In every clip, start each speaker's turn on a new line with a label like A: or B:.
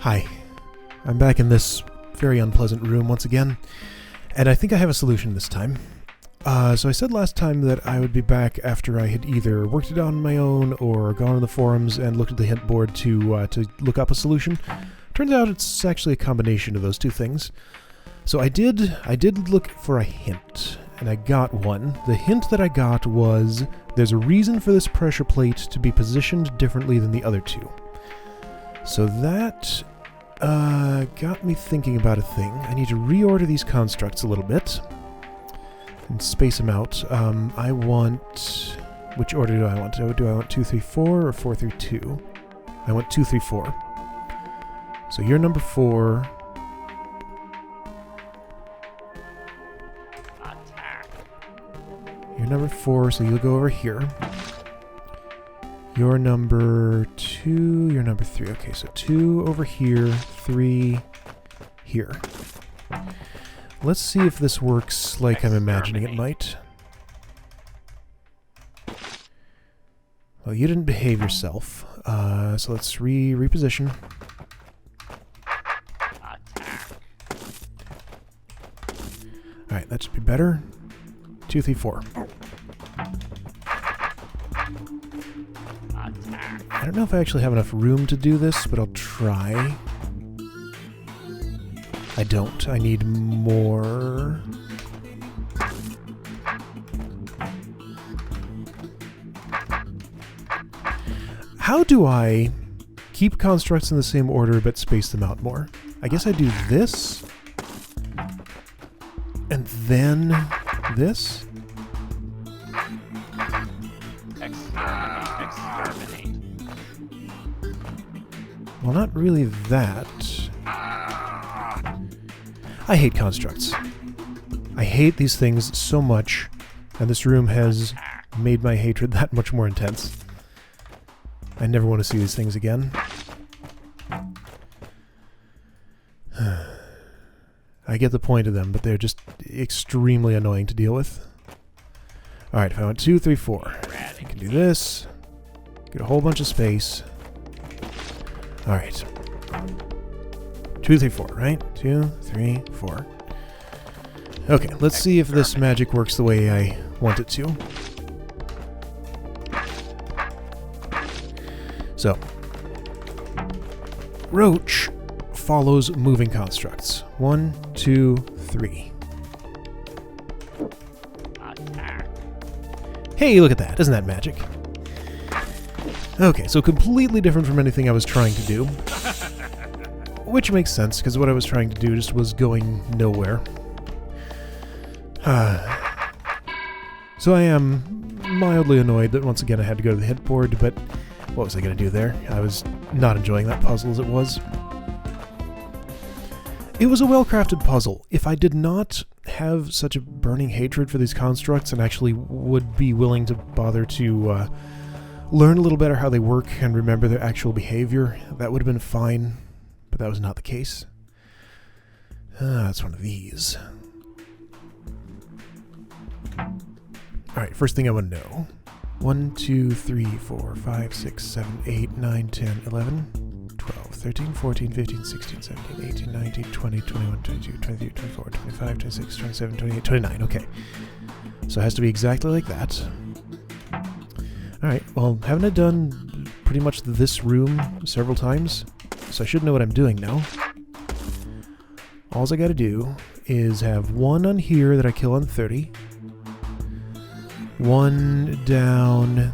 A: Hi. I'm back in this very unpleasant room once again, and I think I have a solution this time. So I said last time that I would be back after I had either worked it out on my own or gone to the forums and looked at the hint board to look up a solution. Turns out it's actually a combination of those two things. So I did look for a hint, and I got one. The hint that I got was there's a reason for this pressure plate to be positioned differently than the other two. So that got me thinking about a thing. I need to reorder these constructs a little bit and space them out. I want... Which order do I want? Do I want 2, 3, 4 or 4 through 2? I want 2, 3, 4. So you're number 4. You're number 4, so you'll go over here. You're number 2, you're number 3. Okay, so 2 over here, 3 here. Let's see if this works like I'm imagining it might. Well, you didn't behave yourself, so let's reposition. Alright, that should be better. 2, 3, 4. I don't know if I actually have enough room to do this, but I'll try. I don't. I need more. How do I keep constructs in the same order but space them out more? I guess I do this, and then this. Well, not really that. I hate constructs. I hate these things so much, and this room has made my hatred that much more intense. I never want to see these things again. I get the point of them, but they're just extremely annoying to deal with. Alright, if I want 2, 3, 4, I can do this. Get a whole bunch of space. Alright. 2, 3, 4, right? 2, 3, 4. Okay, let's see if this magic works the way I want it to. So, Roach follows moving constructs. 1, 2, 3. Hey, look at that. Isn't that magic? Okay, so completely different from anything I was trying to do. Which makes sense, because what I was trying to do just was going nowhere. So I am mildly annoyed that once again I had to go to the hit board, but what was I going to do there? I was not enjoying that puzzle as it was. It was a well-crafted puzzle. If I did not have such a burning hatred for these constructs and actually would be willing to bother to learn a little better how they work and remember their actual behavior, that would have been fine, but that was not the case. That's one of these. Alright, first thing I want to know. 1, 2, 3, 4, 5, 6, 7, 8, 9, 10, 11, 12, 13, 14, 15, 16, 17, 18, 19, 20, 21, 22, 23, 24, 25, 26, 27, 28, 29. Okay. So it has to be exactly like that. Alright, well, haven't I done pretty much this room several times? So I should know what I'm doing now. All I gotta do is have one on here that I kill on 30. One down...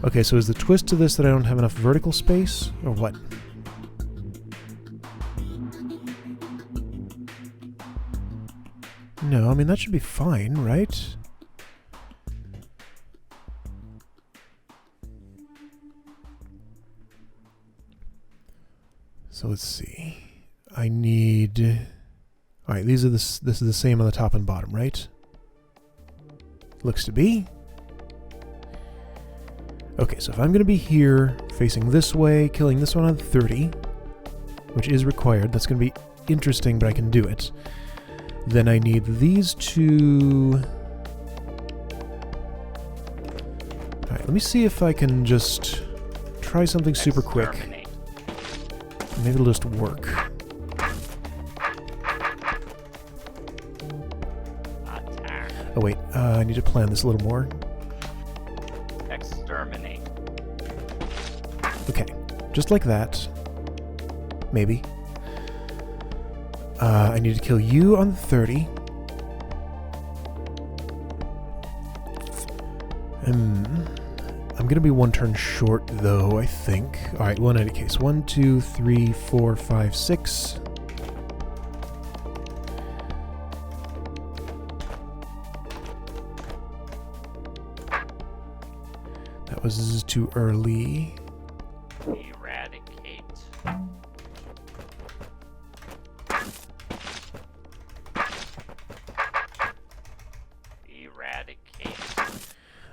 A: Okay, so is the twist to this that I don't have enough vertical space, or what? No, I mean, that should be fine, right? So let's see. I need... Alright, this is the same on the top and bottom, right? Looks to be. Okay, so if I'm going to be here, facing this way, killing this one on 30, which is required, that's going to be interesting, but I can do it. Then I need these two... Alright, let me see if I can just try something super quick. Maybe it'll just work. Oh wait, I need to plan this a little more.
B: Exterminate.
A: Okay, just like that. Maybe. I need to kill you on 30. I'm gonna be one turn short though, I think. Alright, well in any case. 1, 2, 3, 4, 5, 6. That was too early.
B: Eradicate. Eradicate.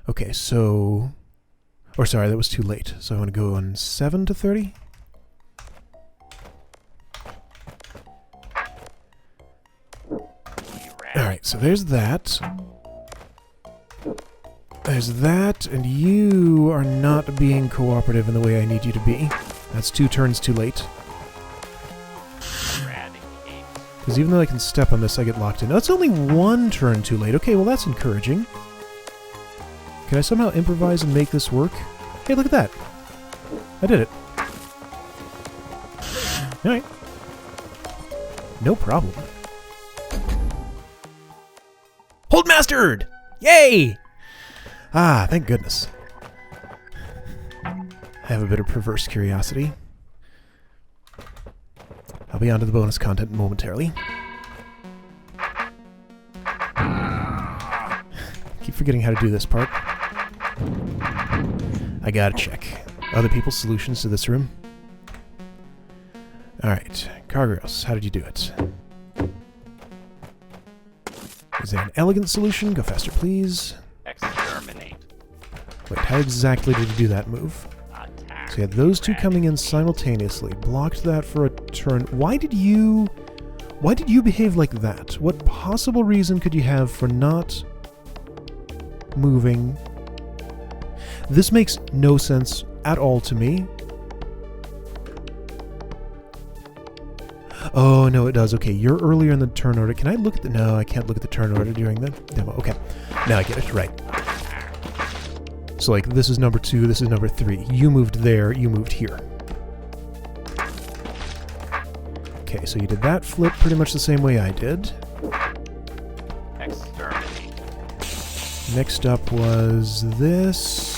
A: Okay, so... Or sorry, that was too late. So I want to go on 7 to 30? Alright, so there's that. There's that, and you are not being cooperative in the way I need you to be. That's 2 turns too late. Because even though I can step on this, I get locked in. Oh, it's only 1 turn too late. Okay, well that's encouraging. Can I somehow improvise and make this work? Hey, look at that. I did it. Alright. No problem. Hold mastered! Yay! Ah, thank goodness. I have a bit of perverse curiosity. I'll be on to the bonus content momentarily. Keep forgetting how to do this part. I gotta check. Other people's solutions to this room. Alright, Cargros, how did you do it? Is there an elegant solution? Go faster, please.
B: Exterminate.
A: Wait, how exactly did you do that move?
B: Attack.
A: So you had those 2 coming in simultaneously. Blocked that for a turn. Why did you behave like that? What possible reason could you have for not moving? This makes no sense at all to me. Oh, no, it does. Okay, you're earlier in the turn order. Can I look at the... No, I can't look at the turn order during the demo. Okay, now I get it. Right. So, like, this is number 2, this is number 3. You moved there, you moved here. Okay, so you did that flip pretty much the same way I did.
B: Exterminate.
A: Next up was this.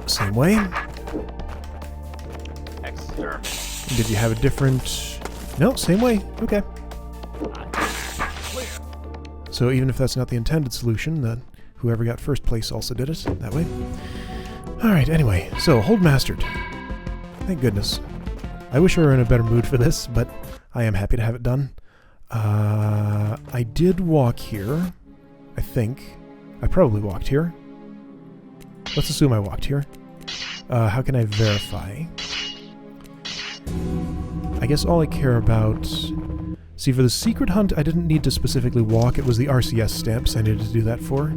A: Same way.
B: Exterminate.
A: Did you have a different... No, same way. Okay. So even if that's not the intended solution, then whoever got first place also did it that way. Alright, anyway. So, hold mastered. Thank goodness. I wish I were in a better mood for this, but I am happy to have it done. I did walk here. I think. I probably walked here. Let's assume I walked here. How can I verify? I guess all I care about... See, for the secret hunt, I didn't need to specifically walk. It was the RCS stamps I needed to do that for.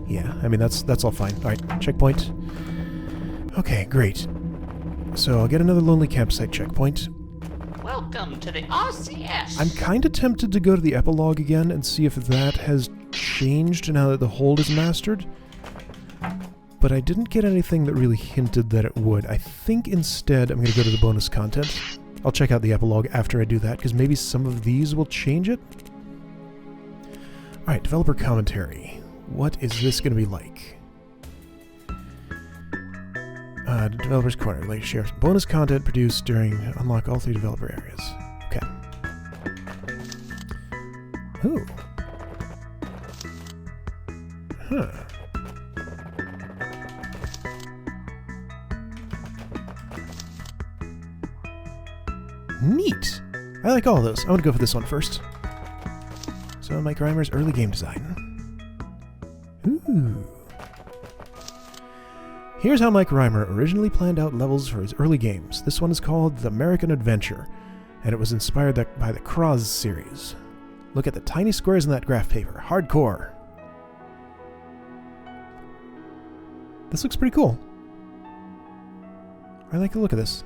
A: Yeah, I mean, that's all fine. Alright, checkpoint. Okay, great. So I'll get another lonely campsite checkpoint.
B: Welcome to the RCS.
A: I'm kind of tempted to go to the epilogue again and see if that has changed now that the hold is mastered. But I didn't get anything that really hinted that it would. I think instead I'm going to go to the bonus content. I'll check out the epilogue after I do that, because maybe some of these will change it. Alright, developer commentary. What is this going to be like? Developer's Corner. Later share some bonus content produced during unlock all 3 developer areas. Okay. Ooh. Huh. Neat! I like all of those. I want to go for this one first. So, Mike Reimer's early game design. Ooh. Here's how Mike Reimer originally planned out levels for his early games. This one is called The American Adventure, and it was inspired by the Croz series. Look at the tiny squares in that graph paper. Hardcore! This looks pretty cool. I like the look of this.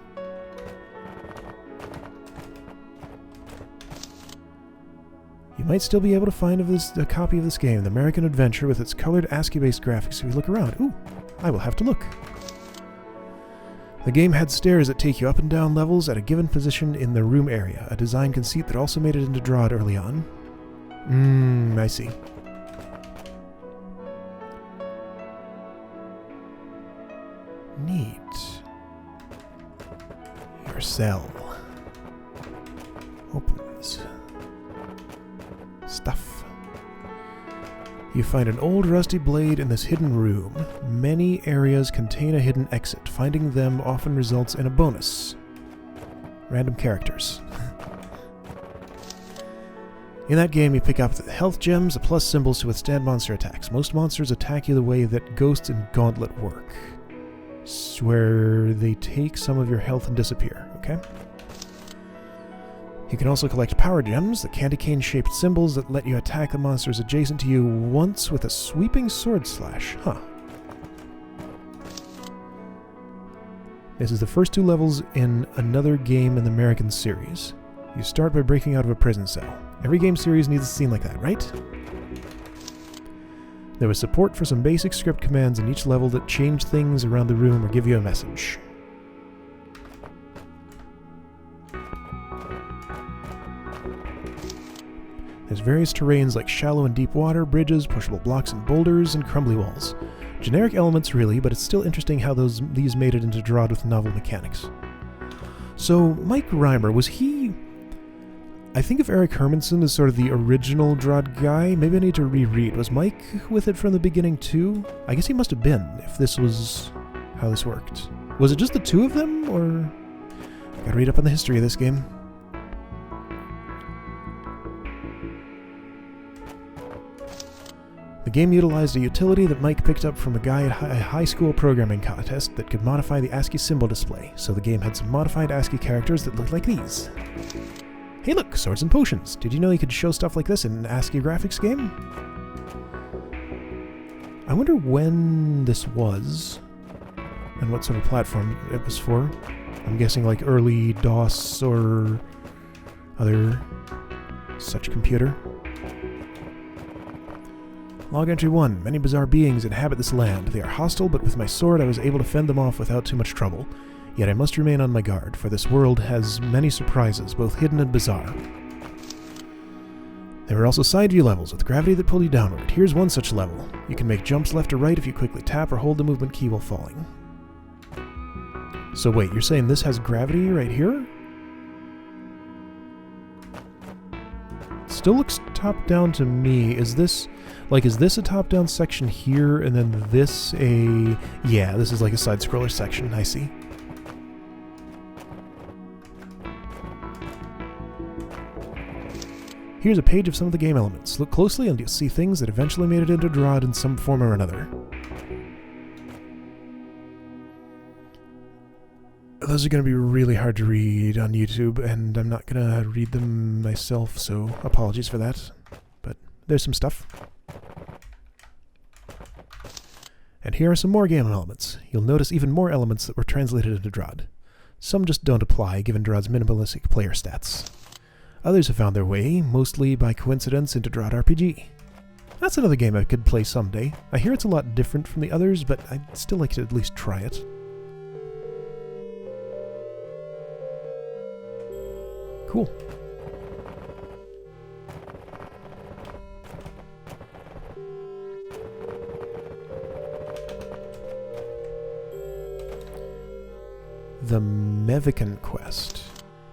A: You might still be able to find a copy of this game, The American Adventure, with its colored ASCII-based graphics if you look around. Ooh, I will have to look. The game had stairs that take you up and down levels at a given position in the room area, a design conceit that also made it into DROD early on. I see. Neat. Your cell. Opens. Stuff. You find an old rusty blade in this hidden room. Many areas contain a hidden exit. Finding them often results in a bonus. Random characters. In that game, you pick up the health gems, the plus symbols to withstand monster attacks. Most monsters attack you the way that Ghost and Gauntlet work, where they take some of your health and disappear, okay? You can also collect power gems, the candy cane-shaped symbols that let you attack the monsters adjacent to you once with a sweeping sword slash. Huh. This is the first 2 levels in another game in the American series. You start by breaking out of a prison cell. Every game series needs a scene like that, right? There was support for some basic script commands in each level that change things around the room or give you a message. There's various terrains like shallow and deep water, bridges, pushable blocks and boulders, and crumbly walls. Generic elements really, but it's still interesting how these made it into DROD with novel mechanics. So, Mike Reimer, was he... I think of Eric Hermanson as sort of the original DROD guy. Maybe I need to reread. Was Mike with it from the beginning too? I guess he must have been, if this was how this worked. Was it just the 2 of them, or... Gotta read up on the history of this game. The game utilized a utility that Mike picked up from a guy at a high school programming contest that could modify the ASCII symbol display, so the game had some modified ASCII characters that looked like these. Hey look, swords and potions. Did you know you could show stuff like this in an ASCII graphics game? I wonder when this was, and what sort of platform it was for. I'm guessing like early DOS or other such computer. Log entry 1. Many bizarre beings inhabit this land. They are hostile, but with my sword I was able to fend them off without too much trouble. Yet I must remain on my guard, for this world has many surprises, both hidden and bizarre. There are also side view levels with gravity that pull you downward. Here's one such level. You can make jumps left or right if you quickly tap or hold the movement key while falling. So wait, you're saying this has gravity right here? Still looks top-down to me. Is this a top-down section here, and then this a... Yeah, this is like a side-scroller section, I see. Here's a page of some of the game elements. Look closely and you'll see things that eventually made it into DROD in some form or another. Those are going to be really hard to read on YouTube, and I'm not going to read them myself, so apologies for that. But there's some stuff. And here are some more game elements. You'll notice even more elements that were translated into DROD. Some just don't apply, given DROD's minimalistic player stats. Others have found their way, mostly by coincidence, into DROD RPG. That's another game I could play someday. I hear it's a lot different from the others, but I'd still like to at least try it. Cool. The Mevican Quest.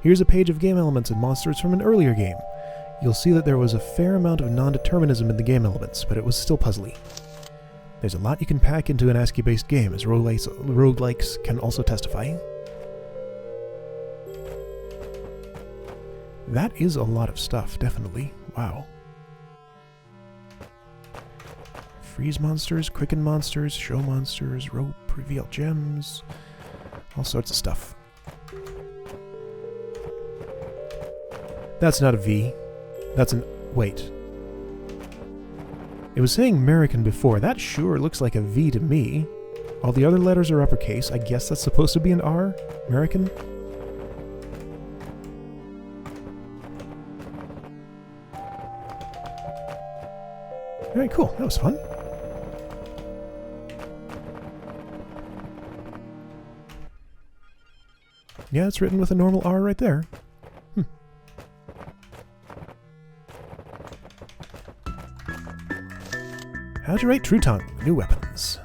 A: Here's a page of game elements and monsters from an earlier game. You'll see that there was a fair amount of non-determinism in the game elements, but it was still puzzly. There's a lot you can pack into an ASCII-based game, as roguelikes can also testify. That is a lot of stuff, definitely. Wow. Freeze monsters, quicken monsters, show monsters, rope, reveal gems, all sorts of stuff. That's not a V. That's an... wait. It was saying American before. That sure looks like a V to me. All the other letters are uppercase. I guess that's supposed to be an R? American? Alright, cool. That was fun. Yeah, it's written with a normal R right there. How to write True Tongue, new weapons.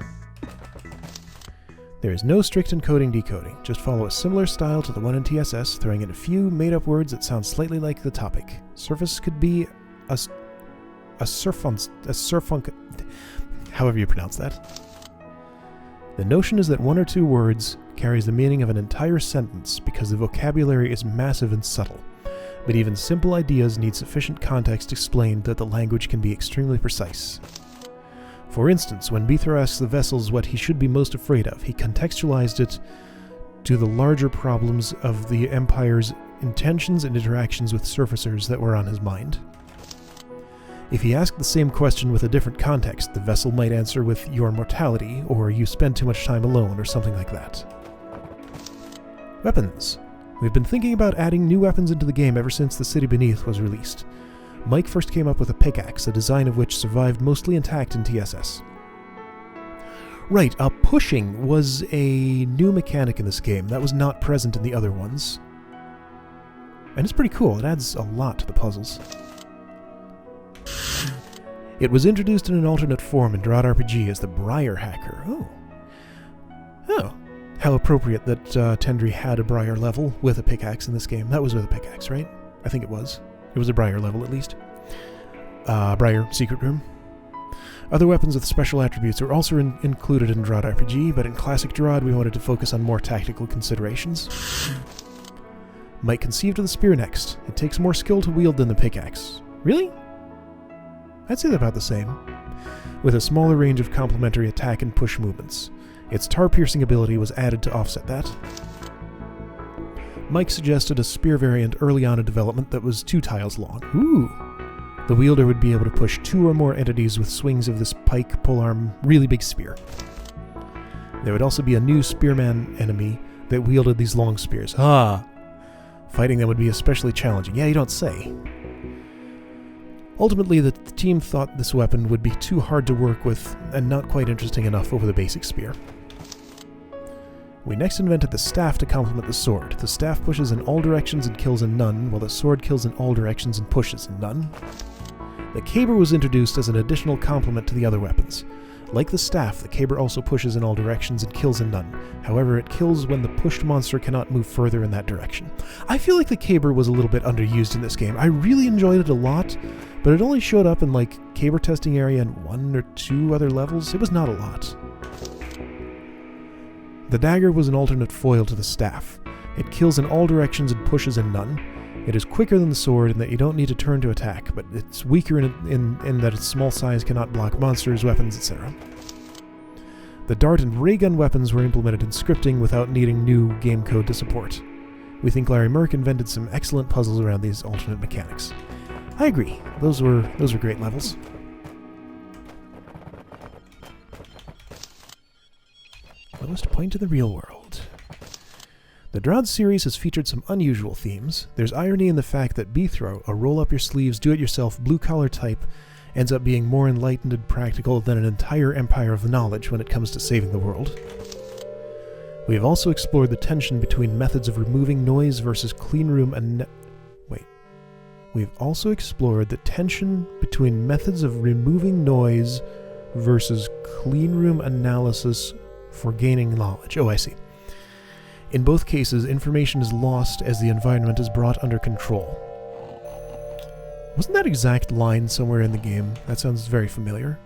A: There is no strict encoding-decoding. Just follow a similar style to the one in TSS, throwing in a few made-up words that sound slightly like the topic. Surface could be a surfunk, however you pronounce that. The notion is that one or two words carries the meaning of an entire sentence because the vocabulary is massive and subtle. But even simple ideas need sufficient context explained that the language can be extremely precise. For instance, when Beethro asks the vessels what he should be most afraid of, he contextualized it to the larger problems of the Empire's intentions and interactions with surfacers that were on his mind. If he asked the same question with a different context, the vessel might answer with "your mortality," or "you spend too much time alone," or something like that. Weapons. We've been thinking about adding new weapons into the game ever since The City Beneath was released. Mike first came up with a pickaxe, a design of which survived mostly intact in TSS. Right, pushing was a new mechanic in this game that was not present in the other ones. And it's pretty cool, it adds a lot to the puzzles. It was introduced in an alternate form in DROD RPG as the Briar Hacker. Oh. How appropriate that Tendry had a Briar level with a pickaxe in this game. That was with a pickaxe, right? I think it was. It was a Briar level, at least. Briar Secret Room. Other weapons with special attributes are also included in DROD RPG, but in Classic DROD we wanted to focus on more tactical considerations. Mike conceived of the spear next. It takes more skill to wield than the pickaxe. Really? I'd say they're about the same, with a smaller range of complementary attack and push movements. Its tar-piercing ability was added to offset that. Mike suggested a spear variant early on in development that was 2 tiles long. Ooh! The wielder would be able to push 2 or more entities with swings of this pike, polearm, really big spear. There would also be a new spearman enemy that wielded these long spears. Fighting them would be especially challenging. Yeah, you don't say. Ultimately, the team thought this weapon would be too hard to work with and not quite interesting enough over the basic spear. We next invented the staff to complement the sword. The staff pushes in all directions and kills in none, while the sword kills in all directions and pushes in none. The caber was introduced as an additional complement to the other weapons. Like the staff, the caber also pushes in all directions and kills in none. However, it kills when the pushed monster cannot move further in that direction. I feel like the caber was a little bit underused in this game. I really enjoyed it a lot, but it only showed up in caber testing area in 1 or 2 other levels. It was not a lot. The dagger was an alternate foil to the staff. It kills in all directions and pushes in none. It is quicker than the sword in that you don't need to turn to attack, but it's weaker in that its small size cannot block monsters, weapons, etc. The dart and ray gun weapons were implemented in scripting without needing new game code to support. We think Larry Merck invented some excellent puzzles around these alternate mechanics. I agree. Those were great levels. Lowest point in the real world. The DROD series has featured some unusual themes. There's irony in the fact that Beethro, a roll-up-your-sleeves, do-it-yourself, blue-collar type, ends up being more enlightened and practical than an entire empire of knowledge when it comes to saving the world. We have also explored the tension between methods of removing noise versus cleanroom and We've also explored the tension between methods of removing noise versus cleanroom analysis for gaining knowledge. Oh, I see. In both cases, information is lost as the environment is brought under control. Wasn't that exact line somewhere in the game? That sounds very familiar.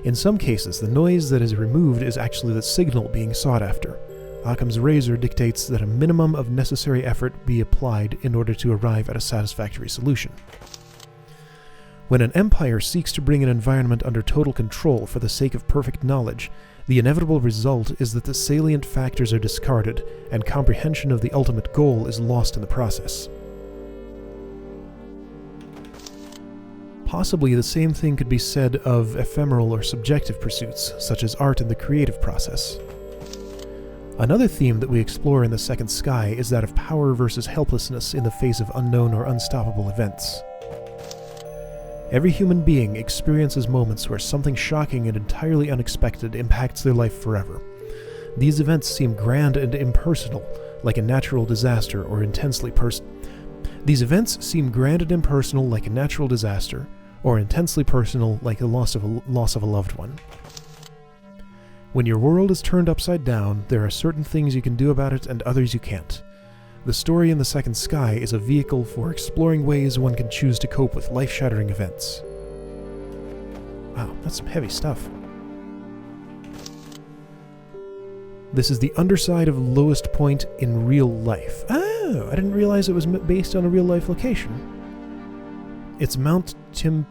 A: In some cases, the noise that is removed is actually the signal being sought after. Occam's razor dictates that a minimum of necessary effort be applied in order to arrive at a satisfactory solution. When an empire seeks to bring an environment under total control for the sake of perfect knowledge, the inevitable result is that the salient factors are discarded, and comprehension of the ultimate goal is lost in the process. Possibly the same thing could be said of ephemeral or subjective pursuits, such as art and the creative process. Another theme that we explore in The Second Sky is that of power versus helplessness in the face of unknown or unstoppable events. Every human being experiences moments where something shocking and entirely unexpected impacts their life forever. These events seem grand and impersonal, like a natural disaster or intensely personal, like the loss of a loved one. When your world is turned upside down, there are certain things you can do about it and others you can't. The story in The Second Sky is a vehicle for exploring ways one can choose to cope with life-shattering events. Wow, that's some heavy stuff. This is the underside of Lowest Point in real life. Oh, I didn't realize it was based on a real-life location. It's Mount Timpanogos?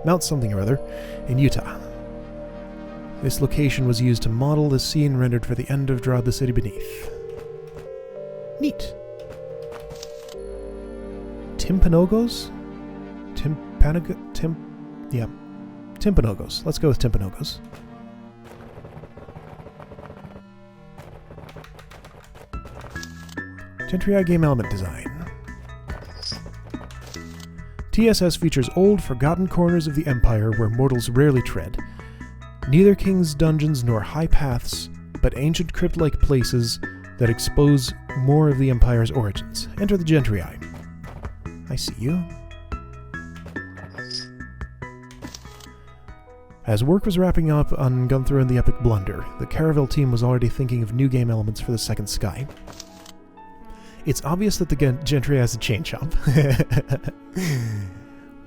A: Mount something or other, in Utah. This location was used to model the scene rendered for the end of DROD: The City Beneath. Neat. Timpanogos? Timpanogos. Let's go with Timpanogos. Gentry game element design. TSS features old, forgotten corners of the Empire where mortals rarely tread. Neither king's dungeons nor high paths, but ancient crypt-like places that expose more of the Empire's origins. Enter the Gentry Eye. I see you. As work was wrapping up on Gunther and the Epic Blunder, the Caravel team was already thinking of new game elements for The Second Sky. It's obvious that the Gentry has a chain chomp.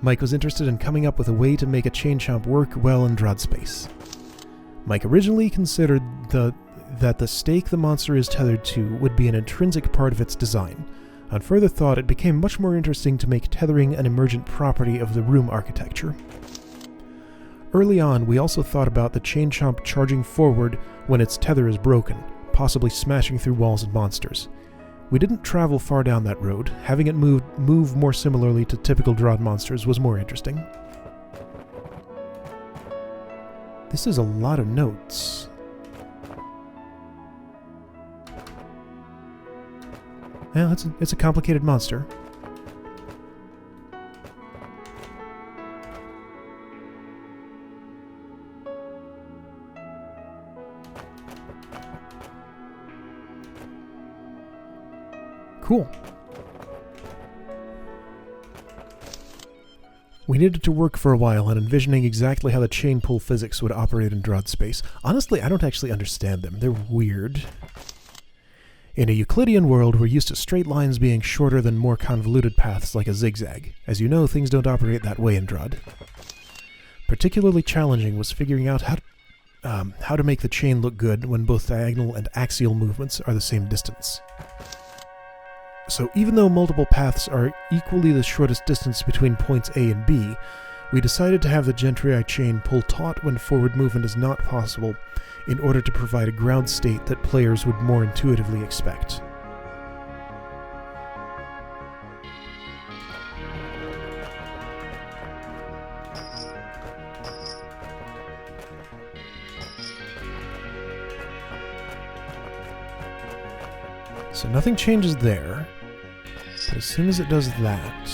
A: Mike was interested in coming up with a way to make a chain chomp work well in DROD space. Mike originally considered that the stake the monster is tethered to would be an intrinsic part of its design. On further thought, it became much more interesting to make tethering an emergent property of the room architecture. Early on, we also thought about the chain chomp charging forward when its tether is broken, possibly smashing through walls and monsters. We didn't travel far down that road. Having it move more similarly to typical DROD monsters was more interesting. This is a lot of notes. Well, it's a complicated monster. Cool. We needed to work for a while on envisioning exactly how the chain pull physics would operate in DROD space. Honestly, I don't actually understand them. They're weird. In a Euclidean world, we're used to straight lines being shorter than more convoluted paths like a zigzag. As you know, things don't operate that way in DROD. Particularly challenging was figuring out how to make the chain look good when both diagonal and axial movements are the same distance. So even though multiple paths are equally the shortest distance between points A and B, we decided to have the Gentry chain pull taut when forward movement is not possible in order to provide a ground state that players would more intuitively expect. So nothing changes there, but as soon as it does that...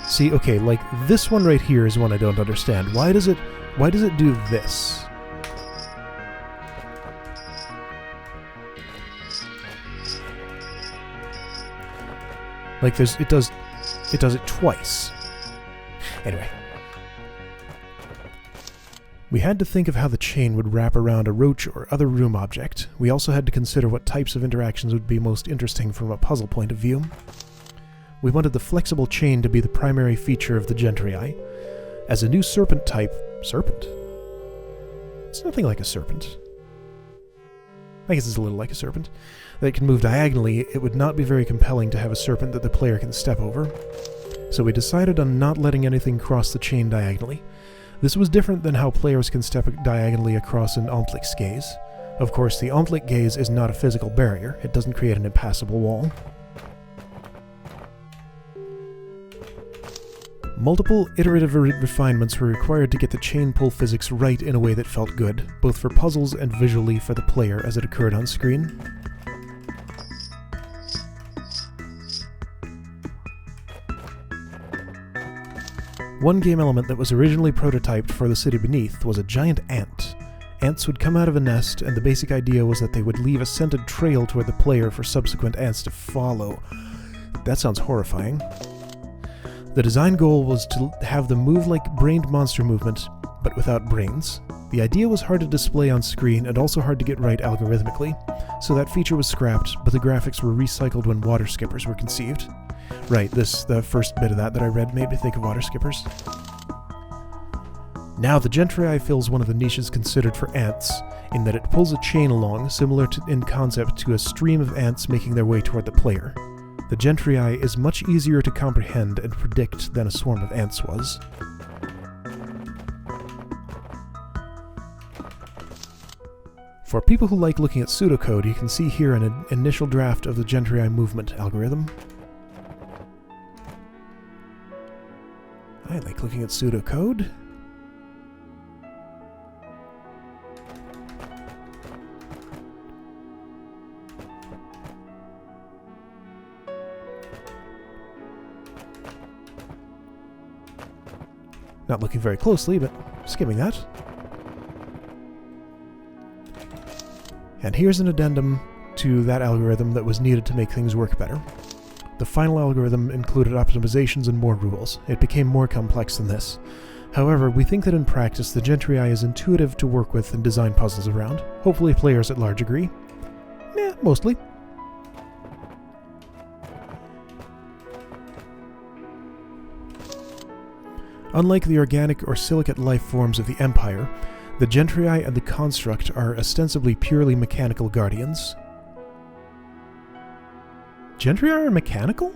A: See, okay, like this one right here is one I don't understand. Why does it do this? Like it does it twice. Anyway. We had to think of how the chain would wrap around a roach or other room object. We also had to consider what types of interactions would be most interesting from a puzzle point of view. We wanted the flexible chain to be the primary feature of the Gentry Eye. As a new serpent type... Serpent? It's nothing like a serpent. I guess it's a little like a serpent. That can move diagonally, it would not be very compelling to have a serpent that the player can step over. So we decided on not letting anything cross the chain diagonally. This was different than how players can step diagonally across an Omtlik's gaze. Of course, the Omtlik gaze is not a physical barrier. It doesn't create an impassable wall. Multiple iterative refinements were required to get the chain pull physics right in a way that felt good, both for puzzles and visually for the player as it occurred on screen. One game element that was originally prototyped for the city beneath was a giant ant. Ants would come out of a nest, and the basic idea was that they would leave a scented trail toward the player for subsequent ants to follow. That sounds horrifying. The design goal was to have them move like brained monster movement, but without brains. The idea was hard to display on screen and also hard to get right algorithmically, so that feature was scrapped, but the graphics were recycled when water skippers were conceived. Right, the first bit of that I read made me think of water skippers. Now, the Gentry fills one of the niches considered for ants, in that it pulls a chain along, similar in concept to a stream of ants making their way toward the player. The Gentry is much easier to comprehend and predict than a swarm of ants was. For people who like looking at pseudocode, you can see here an initial draft of the Gentry movement algorithm. I like looking at pseudocode. Not looking very closely, but skimming that. And here's an addendum to that algorithm that was needed to make things work better. The final algorithm included optimizations and more rules. It became more complex than this. However, we think that in practice the Gentry is intuitive to work with and design puzzles around. Hopefully players at large agree. Mostly. Unlike the organic or silicate life forms of the Empire, the Gentry and the Construct are ostensibly purely mechanical guardians. Gentry are mechanical?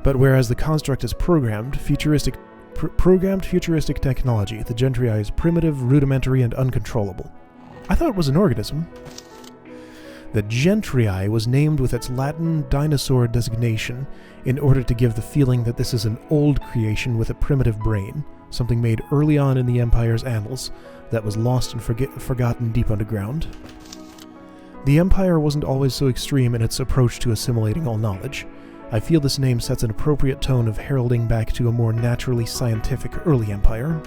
A: But whereas the Construct is programmed futuristic technology, the Gentry is primitive, rudimentary, and uncontrollable. I thought it was an organism. The Gentry was named with its Latin dinosaur designation in order to give the feeling that this is an old creation with a primitive brain, something made early on in the Empire's annals that was lost and forgotten deep underground. The Empire wasn't always so extreme in its approach to assimilating all knowledge. I feel this name sets an appropriate tone of heralding back to a more naturally scientific early Empire.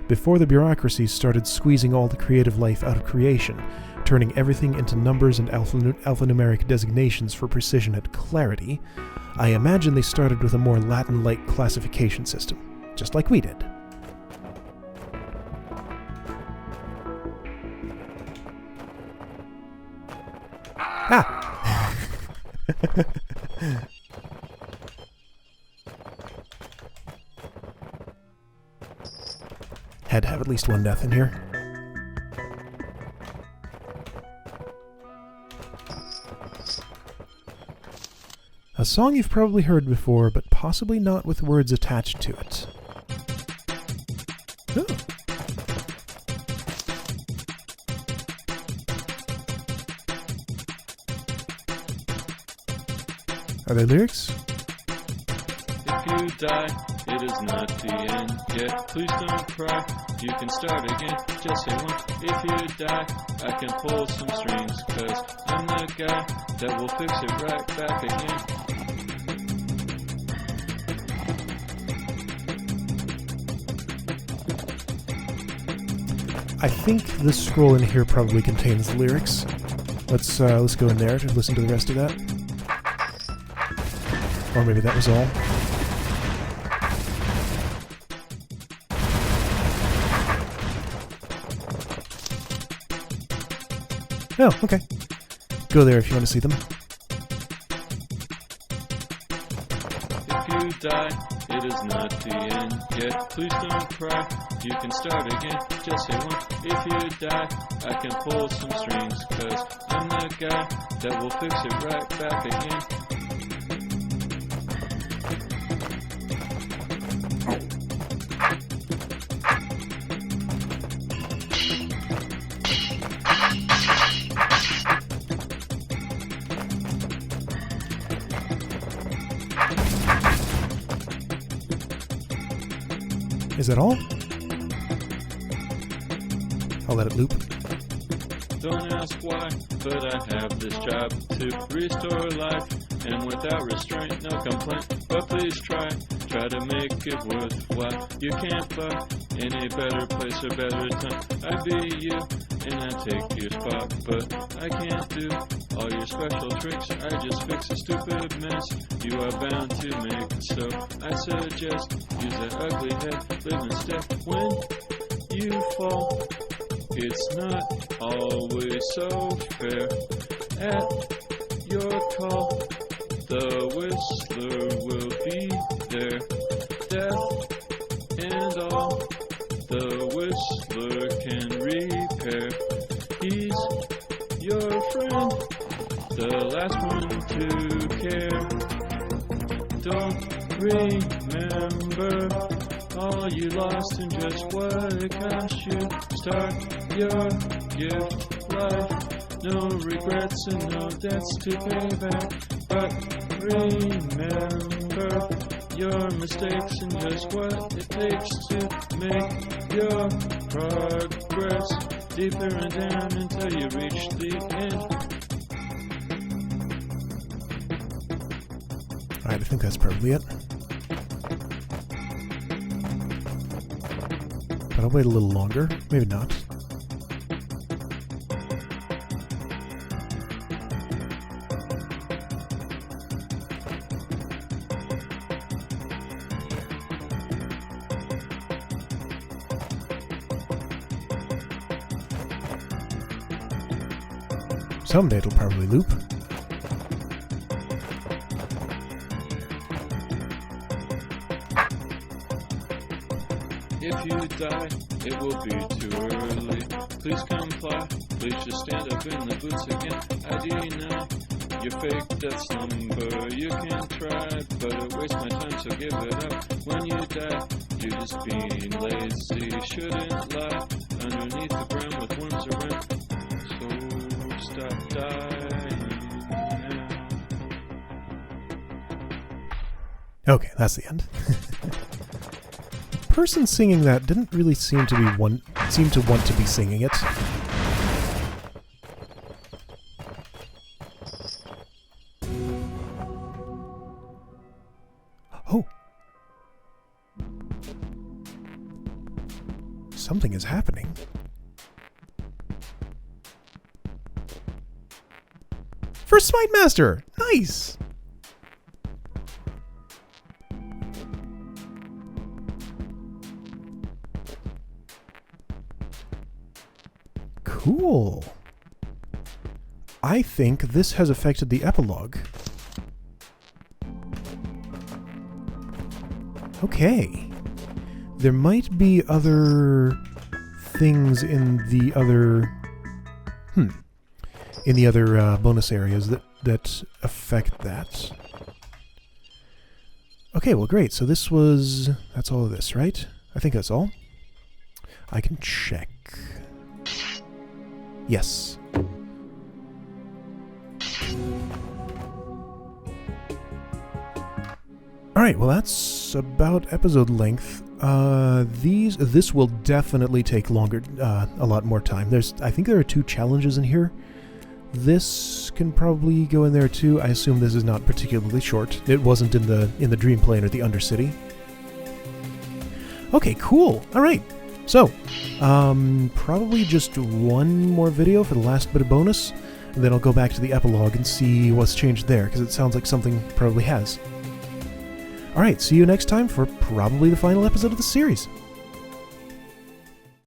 A: Before the bureaucracies started squeezing all the creative life out of creation, turning everything into numbers and alphanumeric designations for precision and clarity, I imagine they started with a more Latin-like classification system, just like we did. Ah! Had to have at least one death in here. A song you've probably heard before, but possibly not with words attached to it. Oh. Are there lyrics?
C: If you die, it is not the end yet. Please don't cry, you can start again. Just say once. If you die, I can pull some strings, 'cause I'm the guy that will fix it right back again.
A: I think this scroll in here probably contains lyrics. Let's go in there to listen to the rest of that. Or maybe that was all. Oh, okay. Go there if you want to see them.
C: If you die, it is not the end yet. Please don't cry, you can start again. Just say once. If you die, I can pull some strings, 'cause I'm the guy that will fix it right back again.
A: Is that all? I'll let it loop.
C: Don't ask why, but I have this job to restore life, and without restraint, no complaint. But please try to make it worthwhile. You can't find any better place or better time. I be you, and I take your spot, but I can't do all your special tricks. I just fix a stupid mess you are bound to make. So I suggest use that ugly head, live instead. When you fall, it's not always so fair. At your call, the whistler will be there. Death and all, the whistler can repair. He's your friend, the last one to care. Don't remember all you lost and just what it cost you. Start your gift life, no regrets and no debts to pay back. But remember your mistakes and just what it takes to make your progress deeper and down until you reach the end.
A: Alright, I think that's probably it. But I'll wait a little longer. Maybe not. Someday it'll probably loop.
C: If you die, it will be too early. Please comply. Please just stand up in the boots again. I deny your fake death's number. You can try, but it wastes my time, so give it up. When you die, you're just being lazy. Shouldn't lie underneath the ground with worms around. So stop dying now.
A: Okay, that's the end. The person singing that didn't really seem to want to be singing it. Oh. Something is happening. For Smitemaster! Nice! Cool. I think this has affected the epilogue. Okay. There might be other things in the other... in the other bonus areas that affect that. Okay, well great. So this was... that's all of this, right? I think that's all. I can check. Yes. Alright, well that's about episode length. This will definitely take longer, a lot more time. I think there are 2 challenges in here. This can probably go in there too. I assume this is not particularly short. It wasn't in the Dream Plane or the Undercity. Okay, cool. Alright. So, probably just one more video for the last bit of bonus, and then I'll go back to the epilogue and see what's changed there, because it sounds like something probably has. Alright, see you next time for probably the final episode of the series.